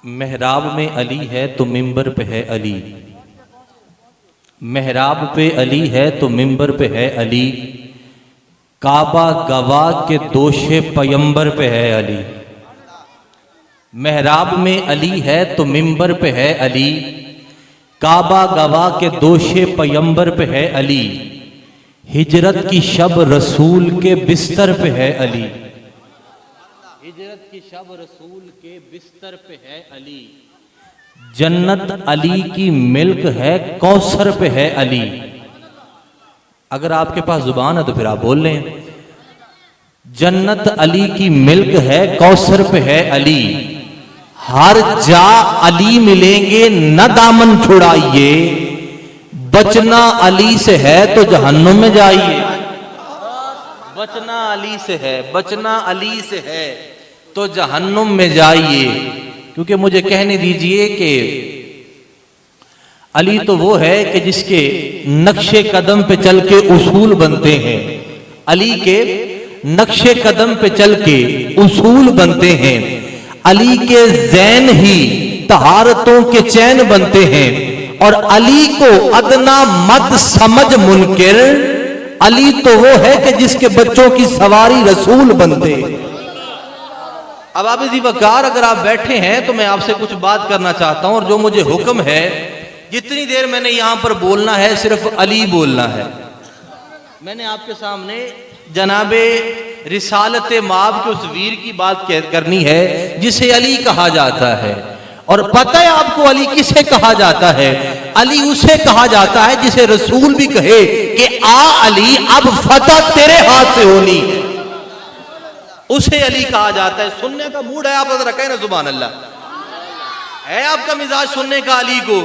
محراب میں علی ہے تو منبر پہ ہے علی، محراب پہ علی ہے تو منبر پہ ہے علی، کعبہ گواہ کے دوش پیمبر پہ ہے علی۔ محراب میں علی ہے تو منبر پہ ہے علی، کعبہ گواہ کے دوش پیمبر پہ ہے علی، ہجرت کی شب رسول کے بستر پہ ہے علی، ہجرت کی شب رسول کے بستر پہ ہے علی، جنت علی کی ملک ہے کوثر پہ ہے علی۔ اگر آپ کے پاس زبان ہے تو پھر آپ بول لیں، جنت علی کی ملک ہے کوثر پہ ہے علی، ہر جا علی ملیں گے نہ دامن چھڑائیے، بچنا علی سے ہے تو جہنم میں جائیے، بچنا علی سے ہے، بچنا علی سے ہے تو جہنم میں جائیے۔ کیونکہ مجھے کہنے دیجئے کہ علی تو وہ ہے کہ جس کے نقش قدم پہ چل کے اصول بنتے ہیں، علی کے نقش قدم پہ چل کے اصول بنتے ہیں، علی کے زین ہی طہارتوں کے چین بنتے ہیں، اور علی کو ادنا مت سمجھ منکر، علی تو وہ ہے کہ جس کے بچوں کی سواری رسول بنتے ہیں۔ اب آپ ذی وقار اگر آپ بیٹھے ہیں تو میں آپ سے کچھ بات کرنا چاہتا ہوں، اور جو مجھے حکم ہے جتنی دیر میں نے یہاں پر بولنا ہے صرف علی بولنا ہے۔ میں نے آپ کے سامنے جناب رسالت مآب کے اس ویر کی بات کرنی ہے جسے علی کہا جاتا ہے، اور پتہ ہے آپ کو علی کسے کہا جاتا ہے؟ علی اسے کہا جاتا ہے جسے رسول بھی کہے کہ آ علی اب فتح تیرے ہاتھ سے ہونی ہے، اسے علی کہا جاتا ہے۔ سننے کا موڈ ہے آپ ذرا کہیں نا سبحان اللہ، ہے آپ کا مزاج سننے کا علی کو؟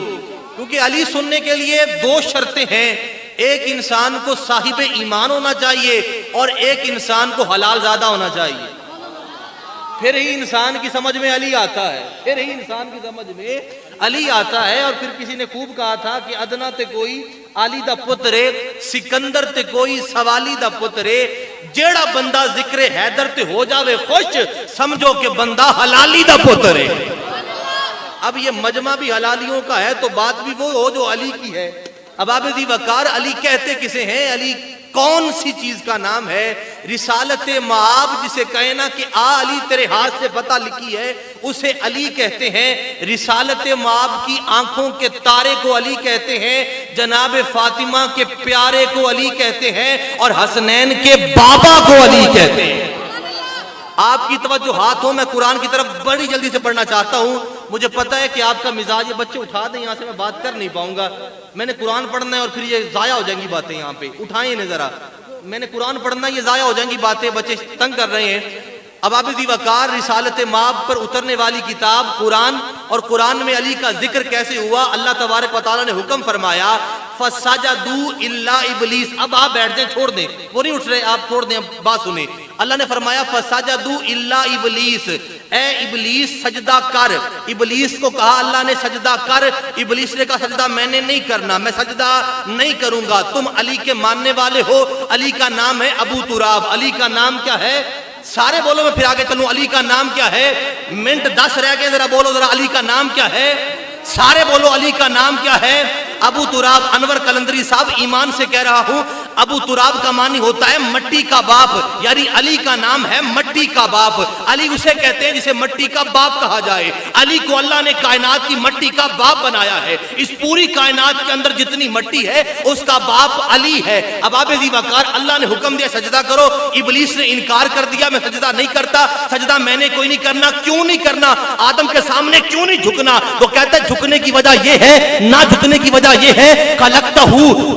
کیونکہ علی سننے کے لیے دو شرطیں ہیں، ایک انسان کو صاحب ایمان ہونا چاہیے اور ایک انسان کو حلال زادہ ہونا چاہیے، پھر ہی انسان کی سمجھ میں علی آتا ہے، پھر ہی انسان کی سمجھ میں علی آتا ہے۔ اور پھر کسی نے خوب کہا تھا کہ ادنا تے کوئی علی دا پترے، سکندر تے کوئی سوالی دا پترے، جیڑا بندہ ذکر حیدر تے ہو جاوے خوش، سمجھو کہ بندہ حلالی دا پترے۔ اب یہ مجمع بھی حلالیوں کا ہے تو بات بھی وہ ہو جو علی کی ہے۔ اب آپ ذی وقار علی کہتے کسے ہیں؟ علی کون سی چیز کا نام ہے؟ رسالت مآب جسے کہنا کہ آ علی تیرے ہاتھ سے فتح لکھی ہے اسے علی کہتے ہیں، رسالت مآب کی آنکھوں کے تارے کو علی کہتے ہیں، جناب فاطمہ کے پیارے کو علی کہتے ہیں، اور حسنین کے بابا کو علی کہتے ہیں۔ آپ کی توجہ ہاتھ ہو، میں قرآن کی طرف بڑی جلدی سے پڑھنا چاہتا ہوں، مجھے پتا ہے کہ آپ کا مزاج، یہ بچے اٹھا دیں یہاں سے، میں بات کر نہیں پاؤں گا، میں نے قرآن پڑھنا ہے اور پھر یہ ضائع ہو جائیں گی باتیں، یہاں پہ اٹھائیں انہیں ذرا، میں نے قرآن پڑھنا ہے، یہ ضائع ہو جائیں گی باتیں، بچے تنگ کر رہے ہیں۔ اب آپ ذی وقار رسالت مآب پر اترنے والی کتاب قرآن، اور قرآن میں علی کا ذکر کیسے ہوا؟ اللہ تبارک و تعالیٰ نے حکم فرمایا فَسَجَدُوا إِلَّا إِبْلِيسَ۔ اب آپ بیٹھ جائیں، چھوڑ دیں، وہ نہیں اٹھ رہے، آپ چھوڑ دیں، بات سنیں۔ اللہ نے فرمایا فَسَجَدُوا إِلَّا إِبْلِيسَ، اے ابلیس سجدہ کر۔ ابلیس کو کہا اللہ نے سجدہ کر، ابلیس نے کہا سجدہ میں نے نہیں کرنا، میں سجدہ نہیں کروں گا، تم علی کے ماننے والے ہو، علی کا نام ہے ابو تراب۔ علی کا نام کیا ہے؟ سارے بولو، میں پھر آگے چلوں، علی کا نام کیا ہے؟ منٹ 10 رہ گئے، ذرا بولو ذرا، علی کا نام کیا ہے؟ سارے بولو، علی کا نام کیا ہے؟ ابو تراب۔ انور قلندری صاحب ایمان سے کہہ رہا ہوں، ابو تراب کا معنی ہوتا ہے مٹی کا باپ، یعنی علی کا نام ہے مٹی کا باپ۔ علی اسے کہتے ہیں جسے مٹی کا باپ کہا جائے۔ علی کو اللہ نے کائنات کی مٹی کا باپ بنایا ہے، اس پوری کائنات کے اندر جتنی مٹی ہے اس کا باپ علی ہے۔ اب آپ ذی وقار اللہ نے حکم دیا سجدہ کرو، ابلیس نے انکار کر دیا، میں سجدہ نہیں کرتا، سجدہ میں نے کوئی نہیں کرنا۔ کیوں نہیں کرنا؟ آدم کے سامنے کیوں نہیں جھکنا؟ وہ کہتا ہے جھکنے کی وجہ یہ ہے، نہ جھکنے کی وجہ یہ ہے خلقتہ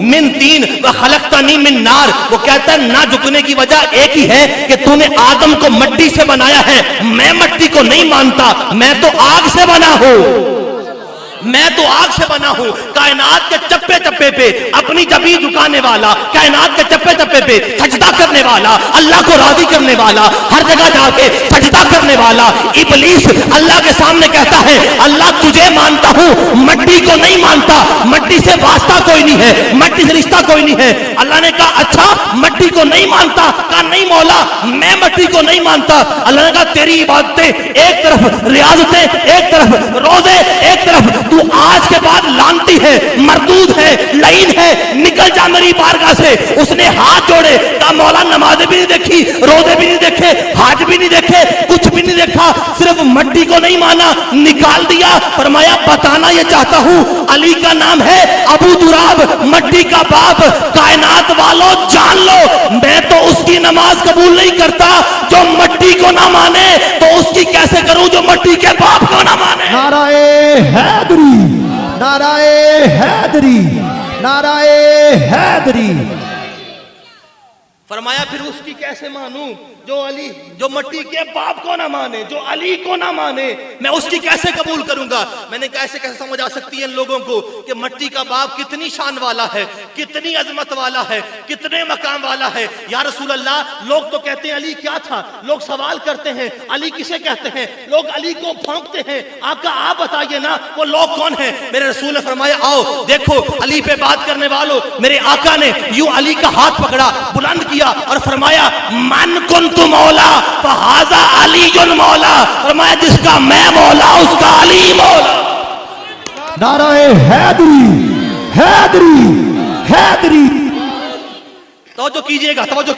من طین وخلقتنی من نار، وہ کہتا ہے نہ جھکنے کی وجہ ایک ہی ہے کہ تو نے آدم کو مٹی سے بنایا ہے، میں مٹی کو نہیں مانتا، میں تو آگ سے بنا ہوں، میں تو آگ سے بنا ہوں. کائنات کے چپے چپے پہ اپنی جبیں جھکانے والا, کائنات کے چپے چپے پہ سجدہ کرنے والا, اللہ کو راضی کرنے والا, ہر جگہ جا کے سجدہ کرنے والا ابلیس اللہ کے سامنے کہتا ہے اللہ تجھے مانتا ہوں, مٹی کو نہیں مانتا, مٹی سے واسطہ کوئی نہیں ہے, مٹی سے رشتہ کوئی نہیں ہے. اللہ نے کہا اچھا مٹی کو نہیں مانتا, کہا نہیں مولا میں مٹی کو نہیں مانتا. اللہ نے کہا تیری عبادتیں ایک طرف, ریاضتیں ایک طرف, روزے ایک طرف, تو آج کے بعد لانتی ہے, مردود ہے, لعین ہے, نکل جا میری بارگاہ سے. اس نے ہاتھ جوڑے, کہا مولا نمازیں بھی نہیں دیکھی, روزے بھی نہیں دیکھے, حج بھی نہیں دیکھے, کچھ بھی نہیں دیکھا, صرف مٹی کو نہیں مانا, نکال دیا. فرمایا بتانا یہ چاہتا ہوں علی کا نام ہے ابو تراب, مٹی کا باپ. کائنات والوں جان لو میں تو اس کی نماز قبول نہیں کرتا جو مٹی کو نہ مانے, تو اس کی کیسے کروں جو مٹی کے باپ کو نہ مانے. نعرہ حیدری, نعرہ حیدری, نعرہ حیدری. فرمایا پھر اس کی کیسے مانوں جو مٹی کے باپ کو نہ مانے, جو علی کو نہ مانے, میں اس کی کیسے قبول کروں گا. میں نے کیسے سمجھ آ سکتی ہے ان لوگوں کو کہ مٹی کا باپ کتنی شان والا ہے, کتنی عظمت والا ہے, کتنے مقام والا ہے. یا رسول اللہ لوگ تو کہتے ہیں علی کیا تھا, لوگ سوال کرتے ہیں علی کسے کہتے ہیں, لوگ علی کو پھونکتے ہیں. آقا آپ بتائیے نا وہ لوگ کون ہیں. میرے رسول نے فرمایا آؤ دیکھو علی پہ بات کرنے والوں, میرے آقا نے یوں علی کا ہاتھ پکڑا, بلند کیا اور فرمایا من کنت مولا فہذا علی مولا. فرمایا جس کا میں مولا اس کا علی مولا. نعرہ حیدری, حیدری, حیدری. توجہ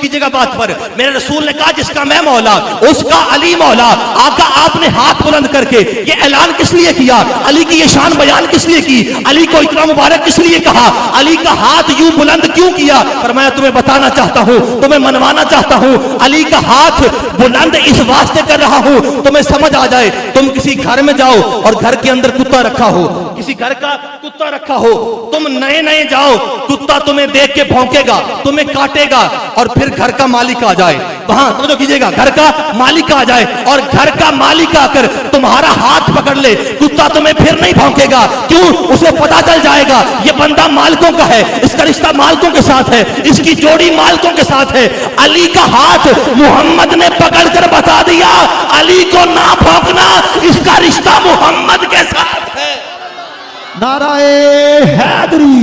کیجئے گا بات پر. میرے رسول نے کہا جس کا میں مولا اس کا علی مولا. آقا آپ نے ہاتھ بلند کر کے یہ اعلان کس لیے کیا, علی کی یہ شان بیان کس لیے کی, علی کو اتنا مبارک کس لیے کہا, علی کا ہاتھ یوں بلند کیوں کیا. فرمایا تمہیں بتانا چاہتا ہوں, تمہیں منوانا چاہتا ہوں. علی کا ہاتھ بلند اس واسطے کر رہا ہوں تمہیں سمجھ آ جائے. تم کسی گھر میں جاؤ اور گھر کے اندر کتا رکھا ہو, کسی گھر کا کتا رکھا ہو, تم نئے جاؤ, کتا تمہیں دیکھ کے بھونکے گا, تمہیں کاٹے گا, اور پھر گھر کا مالک آ جائے, وہاں توجہ کیجئے گا, گھر کا مالک آ جائے اور گھر کا مالک آ کر تمہارا ہاتھ پکڑ لے, کتا تمہیں پھر نہیں بھونکے گا. کیوں, اسے پتا چل جائے گا یہ بندہ مالکوں کا ہے, اس کا رشتہ مالکوں کے ساتھ ہے, اس کی جوڑی مالکوں کے ساتھ ہے. علی کا ہاتھ محمد نے پکڑ کر بتا دیا علی کو نہ بھونکنا, اس کا رشتہ محمد کے ساتھ ہے. نعرہ حیدری.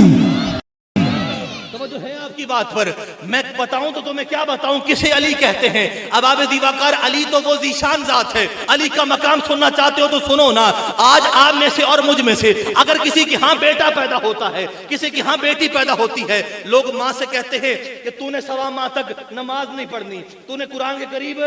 توجہ ہے آپ کی بات پر. میں بتاؤں تو تمہیں کیا بتاؤں کسے علی کہتے ہیں. اب آپ دیواکار علی تو وہ ذیشان ذات ہے, علی کا مقام سننا چاہتے ہو تو سنو نا. آج آپ میں سے اور مجھ میں سے اگر کسی کے ہاں بیٹا پیدا ہوتا ہے, کسی کے ہاں بیٹی پیدا ہوتی ہے, لوگ ماں سے کہتے ہیں کہ تو نے 1.25 ماہ تک نماز نہیں پڑھنی, تو نے قرآن کے قریب,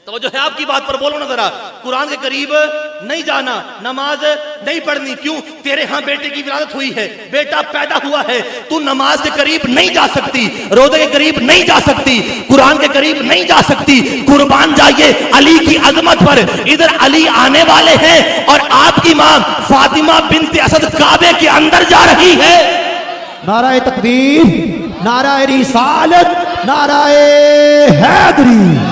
توجہ ہے آپ کی بات پر بولو نا ذرا, قرآن کے قریب نہیں جانا, نماز نہیں پڑھنی. کیوں, تیرے ہاں بیٹے کی ولادت ہوئی ہے, بیٹا پیدا ہوا ہے, تو نماز کے قریب نہیں جا سکتی, روزے کے قریب نہیں جا سکتی, قرآن کے قریب نہیں جا سکتی. قربان جائیے علی کی عظمت پر. ادھر علی آنے والے ہیں اور آپ کی ماں فاطمہ بنت اسد کعبے کے اندر جا رہی ہے. نعرہ تکبیر, نعرہ رسالت, نعرہ حیدری.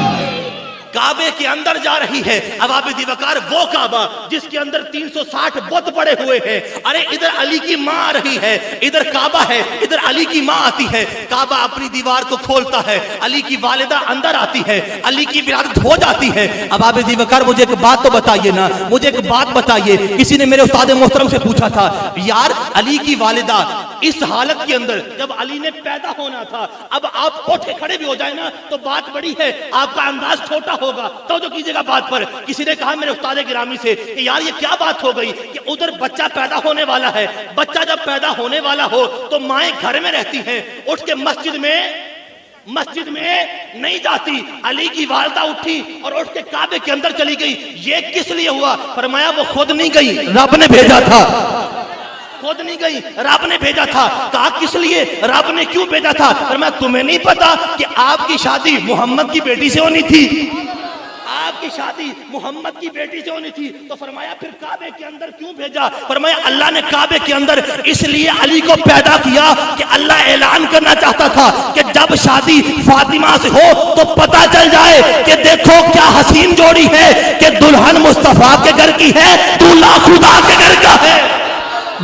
کعبے کے اندر جا رہی ہے. اب آپ دیوکار وہ کعبہ جس کے اندر 360 بت پڑے ہوئے ہیں, ارے ادھر علی کی ماں آ رہی ہے, ادھر کعبہ ہے, ادھر علی کی ماں آتی ہے. کعبہ اپنی دیوار کو کھولتا ہے, علی کی والدہ اندر آتی ہے, علی کی ولادت ہو جاتی ہے. اب آپ دیوکار مجھے ایک بات تو بتائیے نا, مجھے ایک بات بتائیے. کسی نے میرے استاد محترم سے پوچھا تھا یار علی کی والدہ اس حالت کے اندر جب علی نے پیدا ہونا تھا, اب آپ اٹھ کے کھڑے بھی ہو جائیں نا تو بات بڑی ہے, آپ کا انداز چھوٹا ہوگا. توجہ کیجئے گا بات پر. کسی نے کہا میرے استاد گرامی سے کہ یار یہ کیا بات ہو گئی کہ ادھر بچہ پیدا ہونے والا ہے, بچہ جب پیدا ہونے والا ہو تو مائیں گھر میں رہتی ہیں, اٹھ کے مسجد میں نہیں جاتی. علی کی والدہ اٹھی اور اٹھ کے کعبے کے اندر چلی گئی. یہ کس لیے ہوا؟ فرمایا وہ خود نہیں گئی, رب نے بھیجا تھا. خود نہیں گئی, رب نے بھیجا تھا. کہا کس لیے, رب نے کیوں بھیجا تھا؟ فرمایا تمہیں نہیں پتا کہ آپ کی شادی محمد کی بیٹی سے ہونی تھی, آپ کی شادی محمد کی بیٹی سے ہونی تھی. تو فرمایا پھر کعبے کے اندر کیوں بھیجا؟ فرمایا اللہ نے کعبے کے اندر اس لیے علی کو پیدا کیا کہ اللہ اعلان کرنا چاہتا تھا کہ جب شادی فاطمہ سے ہو تو پتا چل جائے کہ دیکھو کیا حسین جوڑی ہے کہ دلہن مصطفیٰ کے گھر کی ہے, دولہا خدا کے گھر کا ہے.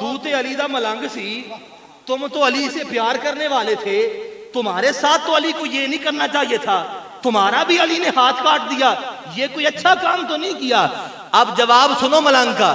تو تے علی دا ملنگ سی, تم تو علی سے پیار کرنے والے تھے, تمہارے ساتھ تو علی کو یہ نہیں کرنا چاہیے تھا, تمہارا بھی علی نے ہاتھ کاٹ دیا, یہ کوئی اچھا کام تو نہیں کیا. اب جواب سنو ملنگ کا,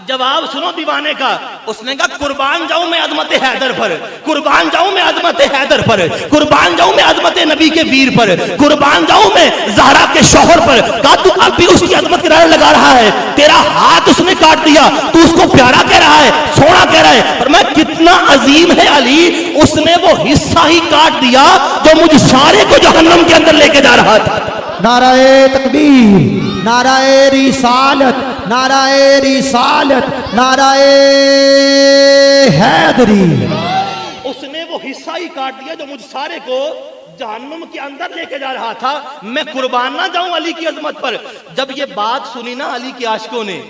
جواب سنو دیوانے کا. اس نے کہا قربان جاؤں میں عظمت حیدر پر, قربان جاؤں میں عظمت حیدر پر, قربان جاؤں میں عظمت نبی کے ویر پر, قربان جاؤں میں زہرا کے شوہر پر. کہا تو اب بھی اس کی عظمت کی رائے لگا رہا ہے, تیرا ہاتھ اس نے کاٹ دیا, تو اس کو پیارا کہہ رہا ہے, سونا کہہ رہا ہے. اور میں کتنا عظیم ہے علی, اس نے وہ حصہ ہی کاٹ دیا جو مجھ سارے کو جہنم کے اندر لے کے جا رہا تھا. نعرہ تکبیر, نعرہ رسالت, نعرہ رسالت, نعرہ حیدری. اس نے وہ حصہ ہی کاٹ دیا جو مجھ سارے کو جہنم کے اندر لے کے جا رہا تھا. میں قربان نہ جاؤں علی کی عظمت پر. جب یہ بات سنی نا علی کے عاشقوں نے,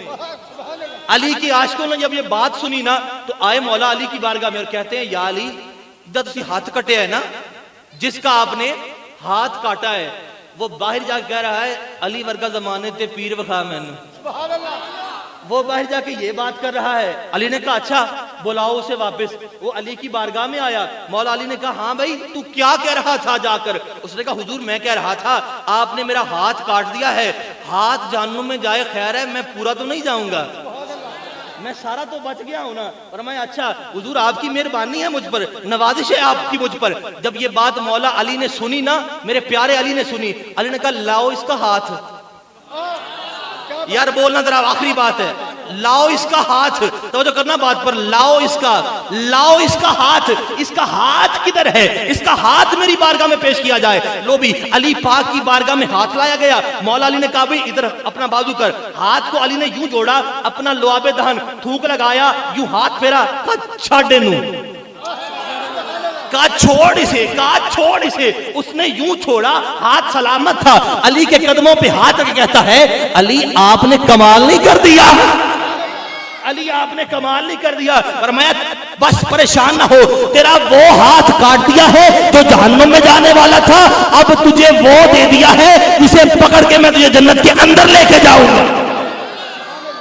علی کے عاشقوں نے جب یہ بات سنی نا, تو آئے مولا علی کی بارگاہ میں اور کہتے ہیں یا علی, جب تسی ہاتھ کٹے ہے نا, جس کا آپ نے ہاتھ کاٹا ہے وہ باہر جا کے کہہ رہا ہے علی ورگا زمانے تے پیر وکھا میں نے. وہ باہر جا کے یہ بات کر رہا ہے. علی نے کہا اچھا بلاؤ اسے واپس. وہ علی کی بارگاہ میں آیا. مولا علی نے کہا ہاں بھائی تو کیا کہہ رہا تھا جا کر؟ اس نے کہا حضور میں کہہ رہا تھا آپ نے میرا ہاتھ کاٹ دیا ہے, ہاتھ جہنم میں جائے خیر ہے, میں پورا تو نہیں جاؤں گا, میں سارا تو بچ گیا ہوں نا. فرمایا اچھا حضور آپ کی مہربانی ہے مجھ پر, نوازش ہے آپ کی مجھ پر. جب یہ بات مولا علی نے سنی نا, میرے پیارے علی نے سنی, علی نے کہا لاؤ اس کا ہاتھ. یار بولنا ذرا, آخری بات ہے, لاؤ اس کا ہاتھ, توجہ کرنا بات پر, لاؤ اس کا, لاؤ اس کا ہاتھ. اس کا ہاتھ کدھر ہے؟ اس کا ہاتھ میری بارگاہ میں پیش کیا جائے. لو بھی علی پاک کی بارگاہ میں ہاتھ لایا گیا. مولا علی نے کہا بھئی ادھر اپنا بازو کر. ہاتھ کو علی نے یوں جوڑا, اپنا لعاب دہن تھوک لگایا, یوں ہاتھ پھیرا, کہا چھاڑے نو, کہا چھوڑ اسے, کہا چھوڑ اسے. اس نے یوں چھوڑا, ہاتھ سلامت تھا. علی کے قدموں پہ ہاتھ رکھ کہتا ہے علی آپ نے کمال نہیں کر دیا, علی آپ نے کمال نہیں کر دیا. فرمایا بس پریشان نہ ہو, تیرا وہ ہاتھ کاٹ دیا ہے جو جہنم میں جانے والا تھا, اب تجھے وہ دے دیا ہے جسے پکڑ کے میں تجھے جنت کے اندر لے کے جاؤں گا.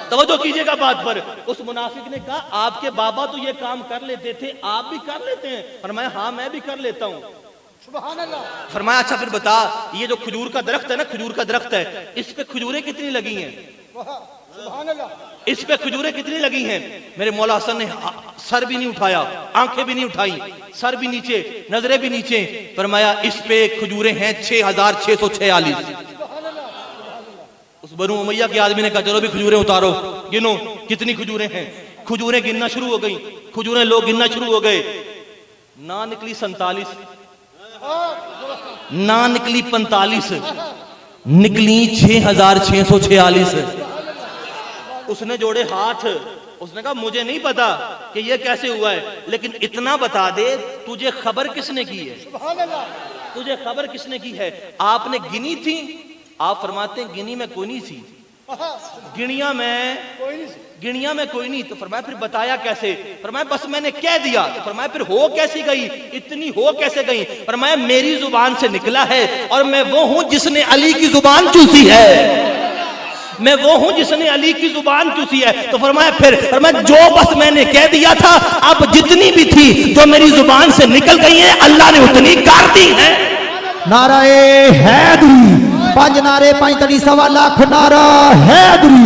توجہ کیجئے گا بات پر. اس منافق نے کہا آپ کے بابا تو یہ کام کر لیتے تھے, آپ بھی کر لیتے ہیں؟ فرمایا ہاں میں بھی کر لیتا ہوں. فرمایا اچھا پھر بتا, یہ جو کھجور کا درخت ہے نا, کھجور کا درخت ہے, اس پہ کھجوریں کتنی لگی ہیں؟ اس پہ کھجوریں کتنی لگی ہیں؟ میرے مولا حسن نے سر بھی نہیں اٹھایا, آنکھیں بھی نہیں اٹھائی, سر بھی نیچے, نظریں بھی نیچے. فرمایا اس پہ کھجوریں ہیں 6646. اس بنو امیہ کے آدمی نے کہا چلو بھی کھجوریں اتارو, گنو کتنی کھجوریں ہیں. کھجوریں گننا شروع ہو گئیں, کھجوریں لوگ گننا شروع ہو گئے. نہ نکلی 47, نہ نکلی 45, نکلی 6646. اس نے جوڑے ہاتھ, اس نے کہا مجھے نہیں پتا کہ یہ کیسے ہوا ہے, لیکن اتنا بتا دے تجھے خبر کس نے کی ہے, تجھے خبر کس نے کی ہے؟ آپ نے گنی تھی؟ آپ فرماتے ہیں گنی میں کوئی نہیں تھی, گنیا میں کوئی نہیں. تو فرمایا پھر بتایا کیسے؟ فرمایا بس میں نے کہہ دیا. تو فرمایا پھر ہو کیسی گئی, اتنی ہو کیسے گئی؟ فرمایا میری زبان سے نکلا ہے, اور میں وہ ہوں جس نے علی کی زبان چوسی ہے, میں وہ ہوں جس نے علی کی زبان چوسی ہے. تو فرمایا پھر, فرمایا جو بس میں نے کہہ دیا تھا, اب جتنی بھی تھی جو میری زبان سے نکل گئی ہیں اللہ نے اتنی کر دی ہے. نعرہ حیدری, 5 نعرے 5 تڑی 1.25 لاکھ نعرہ حیدری.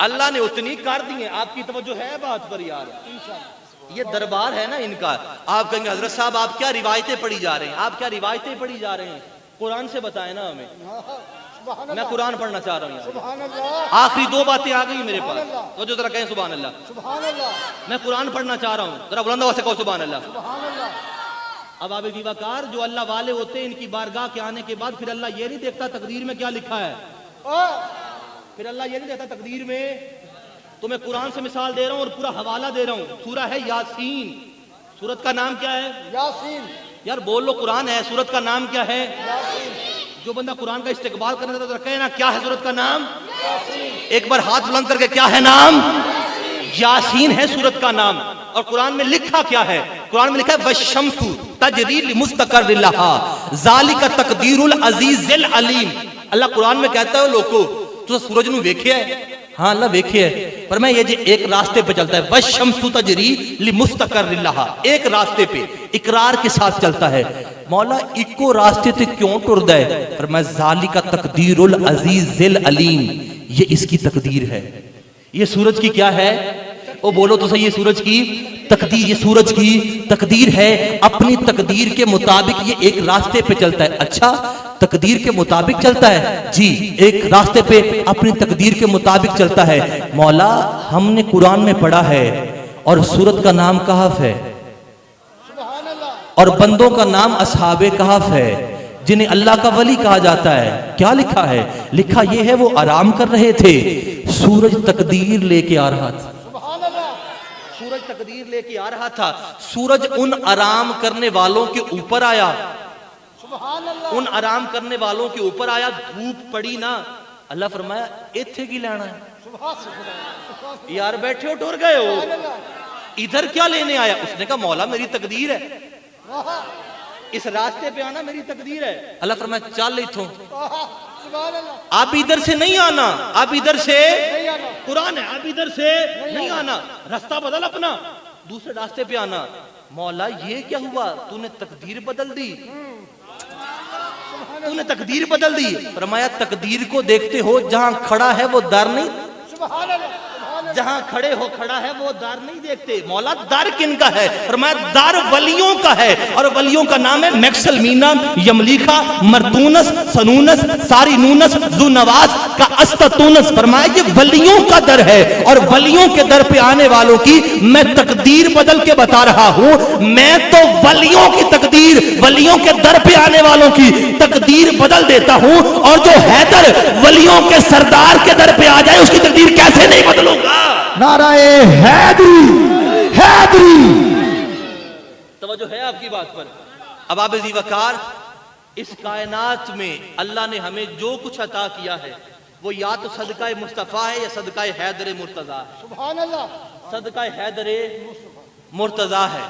اللہ نے اتنی کر دی ہیں. آپ کی توجہ ہے بات پر یار, یہ دربار ہے نا ان کا. آپ کہیں گے حضرت صاحب آپ کیا روایتیں پڑھی جا رہے ہیں, آپ کیا روایتیں پڑھی جا رہے ہیں؟ قرآن سے بتائیں نا ہمیں. میں قرآن پڑھنا چاہ رہا ہوں. آخری 2 باتیں آ گئی میرے پاس, تو جو ذرا کہیں سبحان اللہ. میں قرآن پڑھنا چاہ رہا ہوں, ذرا بلند آواز سے کہو سبحان اللہ. اب آپ دیواکار جو اللہ والے ہوتے ہیں, ان کی بارگاہ کے آنے کے بعد پھر اللہ یہ نہیں دیکھتا تقدیر میں کیا لکھا ہے, پھر اللہ یہ نہیں دیکھتا تقدیر میں. تمہیں قرآن سے مثال دے رہا ہوں اور پورا حوالہ دے رہا ہوں. سورہ ہے یاسین, سورت کا نام کیا ہے؟ یاسین. یار بول لو قرآن ہے, سورت کا نام کیا ہے؟ یاسین. جو بندہ قرآن کا استقبال کرنا چاہتا ہے کہنا کیا ہے سورت کا نام؟ یاسین. ایک بار ہاتھ بلند کر کے کیا ہے نام؟ یاسین ہے سورت کا نام. اور قرآن میں لکھا کیا ہے؟ قرآن میں لکھا ہے والشمس تجری لمستقر لہا ذالک تقدیر العزیز العلیم. اللہ قرآن میں کہتا ہے لوگوں تو سورج نو ویکھیا ہے؟ ہاں اللہ ویکھیا ہے. فرمایا یہ جو ایک راستے پہ چلتا ہے والشمس تجری لمستقر لہا، ایک راستے پہ اقرار کے ساتھ چلتا ہے. مولا اکو راستے تے کیوں ٹردا ہے؟ فرمایا ذالک تقدیر العزیز العلیم، یہ اس کی تقدیر ہے. یہ سورج کی کیا ہے؟ وہ بولو تو صحیح، یہ سورج کی تقدیر، یہ سورج کی تقدیر ہے. اپنی تقدیر کے مطابق یہ ایک راستے پہ چلتا ہے. اچھا تقدیر کے مطابق چلتا ہے؟ جی ایک راستے پہ اپنی تقدیر کے مطابق چلتا ہے. مولا ہم نے قرآن میں پڑھا ہے اور سورت کا نام کہف ہے اور بندوں کا نام اصحاب کہف ہے جنہیں اللہ کا ولی کہا جاتا ہے. کیا لکھا ہے؟ لکھا یہ ہے وہ آرام کر رہے تھے، سورج تقدیر لے کے آ رہا تھا. سورج تقدیر لے کے آ رہا تھا. سورج ان آرام کرنے والوں کے اوپر آیا، ان آرام کرنے والوں کے اوپر آیا. دھوپ پڑی نا، اللہ فرمایا ایتھے کی لینا ہے یار، بیٹھے ہو ٹور گئے ہو، ادھر کیا لینے آیا؟ اس نے کہا مولا میری تقدیر ہے، اس راستے پہ آنا میری تقدیر ہے. اللہ فرمایا چل اتھوں، آپ ادھر سے نہیں آنا، آپ ادھر سے، قرآن ہے، آپ ادھر سے نہیں آنا، راستہ بدل اپنا، دوسرے راستے پہ آنا. مولا یہ کیا ہوا؟ تو نے تقدیر بدل دی، تو نے تقدیر بدل دی. فرمایا تقدیر کو دیکھتے ہو، جہاں کھڑا ہے وہ در نہیں، جہاں کھڑے ہو کھڑا ہے وہ دار نہیں دیکھتے. مولا دار کن کا ہے؟ فرمایا دار ولیوں کا ہے، اور ولیوں کا نام ہے میکسلمینا، یملیخا، مرتونس، سنونس، سارینونس، ذونواس کا استتونس. فرمایا یہ ولیوں کا در ہے، اور ولیوں کے در پہ آنے والوں کی میں تقدیر بدل کے بتا رہا ہوں. میں تو ولیوں کی تقدیر، ولیوں کے در پہ آنے والوں کی تقدیر بدل دیتا ہوں، اور جو حیدر ولیوں کے سردار کے در پہ آ جائے اس کی تقدیر کیسے نہیں بدلوں گا؟ نعرہ حیدری، حیدری. توجہ ہے آپ کی بات پر؟ اب آپ ذی وقار، اس کائنات میں اللہ نے ہمیں جو کچھ عطا کیا ہے وہ یا تو صدقہ مصطفیٰ ہے یا صدقہ حیدر مرتضیٰ ہے. سبحان اللہ، صدقہ حیدر مرتضیٰ ہے.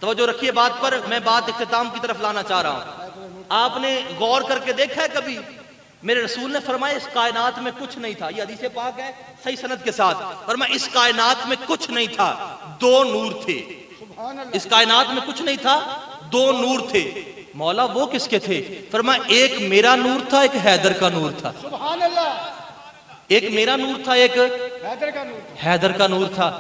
توجہ رکھیے بات پر، میں بات اختتام کی طرف لانا چاہ رہا ہوں. آپ نے غور کر کے دیکھا ہے کبھی؟ میرے رسول نے فرمایا اس کائنات میں کچھ نہیں تھا، یہ حدیث پاک ہے صحیح سند کے ساتھ. فرمایا اس کائنات میں کچھ نہیں تھا، دو نور تھے. اس کائنات میں کچھ نہیں تھا، دو نور تھے. مولا وہ کس کے تھے؟ فرمایا ایک میرا نور تھا، ایک حیدر کا نور تھا. سبحان اللہ. ایک میرا نور تھا، ایک حیدر کا نور تھا.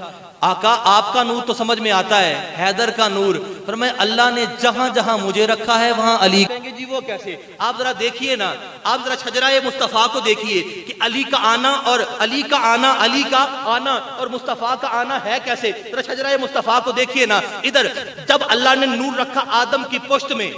آقا آپ کا نور تو سمجھ میں آتا ہے، حیدر کا نور. فرمایا اللہ نے جہاں جہاں مجھے رکھا ہے وہاں علی. کہیں گے جی وہ کیسے؟ آپ ذرا دیکھیے نا، آپ ذرا شجرہ مصطفیٰ کو دیکھیے کہ علی کا آنا اور علی کا آنا، علی کا آنا اور مصطفیٰ کا آنا ہے کیسے. ذرا شجرہ مصطفیٰ کو دیکھیے نا. ادھر جب اللہ نے نور رکھا آدم کی پشت میں،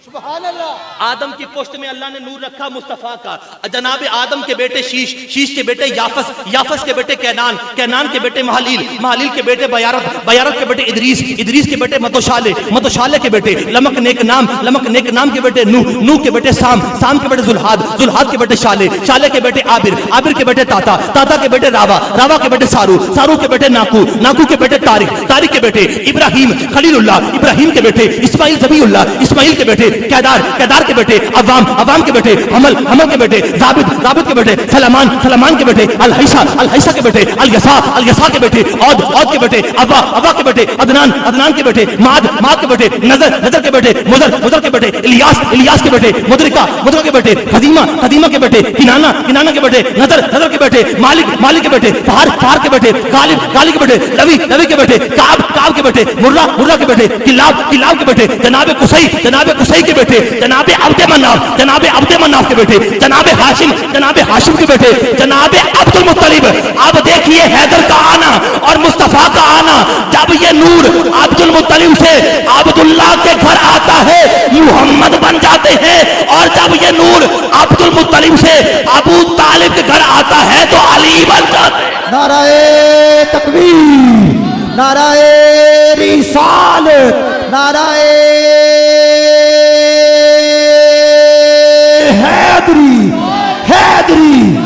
سبحان اللہ، آدم کی پشت میں اللہ نے نور رکھا مصطفیٰ کا. جناب آدم کے بیٹے شیش، شیش کے بیٹے یافس، یافس کے بیٹے کینان، کینان کے بیٹے محلیل، محلیل کے بیٹے بیارت، بیارت کے بیٹے ادریس، ادریس کے بیٹے متوشالے، متوشالے کے بیٹے لمک نیک نام، لمک نیک نام کے بیٹے نوح، نوح کے بیٹے سام، سام کے بیٹے ذوالحاد، ذوالحاد کے بیٹے شالے، شالے کے بیٹے عابر، عابر کے بیٹے تاتا، تاتا کے بیٹے راوا، راوا کے بیٹے سارو، سارو کے بیٹے ناکو، ناکو کے بیٹے طارق، طارق کے بیٹے ابراہیم خلیل اللہ، ابراہیم کے بیٹے اسماعیل ذبیح اللہ، اسماعیل کے بیٹے کیدار، کیدار کے بیٹے عوام، عوام کے بیٹے حمل، حمل کے بیٹے ضابط، ضابط کے بیٹے سلمان، سلمان کے بیٹے الحیسہ، الحیسہ کے بیٹے الیسا، الیسا کے بیٹے عود، عود کے بیٹے اوا، اوا کے بیٹے عدنان، عدنان کے بیٹے معد، معد کے بیٹے نظر، نظر کے بیٹے مضر، مضر کے بیٹے الیاس، الیاس کے بیٹے مدرکہ، مدرکہ کے بیٹے خدیمہ، خدیمہ کے بیٹے کنانہ، کنانہ کے بیٹے نظر، نظر کے بیٹے مالک، مالک کے بیٹے فہر، فہر کے بیٹے غالب، غالب کے بیٹے لوی، لوی کے بیٹے کعب، کعب کے بیٹے مرہ، مرہ کے بیٹے کلاب، کلاب کے بیٹے جناب قصی، جناب قصی کے بیٹے جناب عبد مناف، جناب عبد مناف کے بیٹے جناب ہاشم، جناب ہاشم کے بیٹے جناب عبد المطلب. اب دیکھیے حیدر کا آنا اور مصطفیٰ کا آنا. جب یہ نور عبد المطلب سے عبداللہ کے گھر آتا ہے محمد بن جاتے ہیں، اور جب یہ نور عبد المطلب سے ابو طالب کے گھر آتا ہے تو علی بن جاتے ہیں. نعرہ تکبیر، نعرہ رسالت، نعرہ حیدری، حیدری.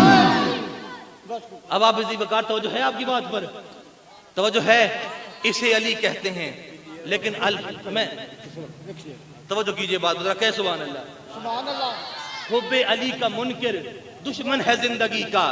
اب آپ اسی وقار توجہ ہے آپ کی بات پر؟ توجہ ہے. اسے علی کہتے ہیں، لیکن میں توجہ کیجئے بات ذرا کہ سبحان اللہ. حب علی کا منکر دشمن ہے زندگی کا،